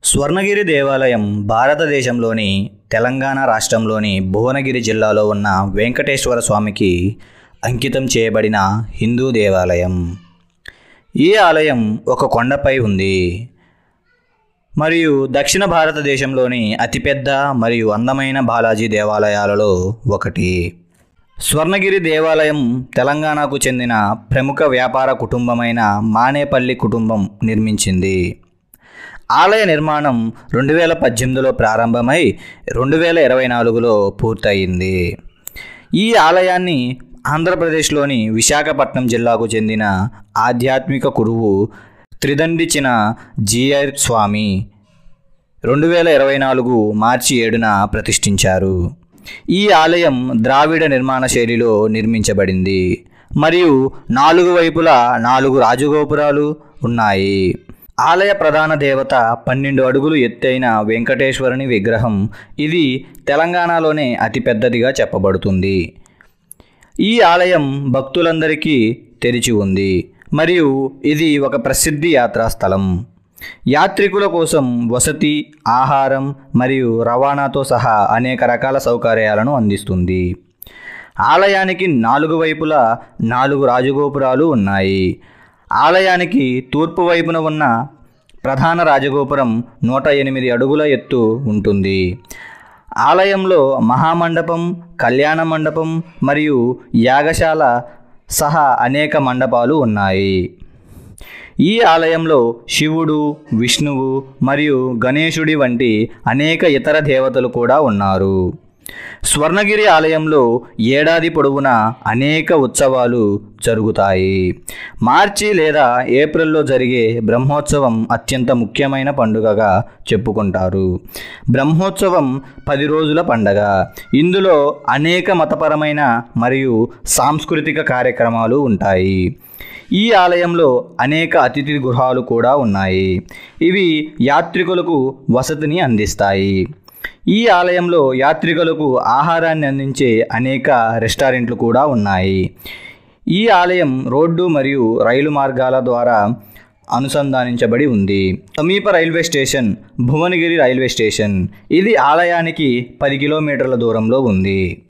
స్వర్ణగిరి దేవాలయం భారతదేశంలోని తెలంగాణ రాష్ట్రంలోని భువనగిరి జిల్లాలో ఉన్న వెంకటేశ్వర స్వామికి అంకితం చేయబడిన హిందూ దేవాలయం. ఈ ఆలయం ఒక కొండపై ఉంది మరియు దక్షిణ భారతదేశంలోని అతిపెద్ద మరియు అందమైన బాలాజీ దేవాలయాలలో ఒకటి. స్వర్ణగిరి దేవాలయం తెలంగాణకు చెందిన ప్రముఖ వ్యాపార కుటుంబమైన మానేపల్లి కుటుంబం నిర్మించింది. ఆలయ నిర్మాణం 2018లో ప్రారంభమై 2024లో పూర్తయింది. ఈ ఆలయాన్ని ఆంధ్రప్రదేశ్లోని విశాఖపట్నం జిల్లాకు చెందిన ఆధ్యాత్మిక గురువు త్రిదండిచిన జీయర్ స్వామి 2024 మార్చి 7న ప్రతిష్ఠించారు. ఈ ఆలయం ద్రావిడ నిర్మాణ శైలిలో నిర్మించబడింది మరియు 4 వైపులా 4 రాజగోపురాలు ఉన్నాయి. ఆలయ ప్రధాన దేవత 12 అడుగులు ఎత్తైన వెంకటేశ్వరుని విగ్రహం. ఇది తెలంగాణలోనే అతిపెద్దదిగా చెప్పబడుతుంది. ఈ ఆలయం భక్తులందరికీ తెరిచి ఉంది మరియు ఇది ఒక ప్రసిద్ధి యాత్రాస్థలం. యాత్రికుల కోసం వసతి, ఆహారం మరియు రవాణాతో సహా అనేక రకాల సౌకర్యాలను అందిస్తుంది. ఆలయానికి 4 వైపులా 4 రాజగోపురాలు ఉన్నాయి. ఆలయానికి తూర్పు వైపున ఉన్న ప్రధాన రాజగోపురం 108 అడుగుల ఎత్తు ఉంటుంది. ఆలయంలో మహామండపం, కళ్యాణ మండపం మరియు యాగశాల సహా అనేక మండపాలు ఉన్నాయి. ఈ ఆలయంలో శివుడు, విష్ణువు మరియు గణేశుడి వంటి అనేక ఇతర దేవతలు కూడా ఉన్నారు. స్వర్ణగిరి ఆలయంలో ఏడాది పొడవునా అనేక ఉత్సవాలు జరుగుతాయి. మార్చి లేదా ఏప్రిల్లో జరిగే బ్రహ్మోత్సవం అత్యంత ముఖ్యమైన పండుగగా చెప్పుకుంటారు. బ్రహ్మోత్సవం 10 రోజుల పండగ. ఇందులో అనేక మతపరమైన మరియు సాంస్కృతిక కార్యక్రమాలు ఉంటాయి. ఈ ఆలయంలో అనేక అతిథి గృహాలు కూడా ఉన్నాయి. ఇవి యాత్రికులకు వసతిని అందిస్తాయి. ఈ ఆలయంలో యాత్రికులకు ఆహారాన్ని అందించే అనేక రెస్టారెంట్లు కూడా ఉన్నాయి. ఈ ఆలయం రోడ్డు మరియు రైలు మార్గాల ద్వారా అనుసంధానించబడి ఉంది. సమీప railway station Bhuvanagiri railway station. ఇది ఆలయానికి 10 కిలోమీటర్ల దూరంలో ఉంది.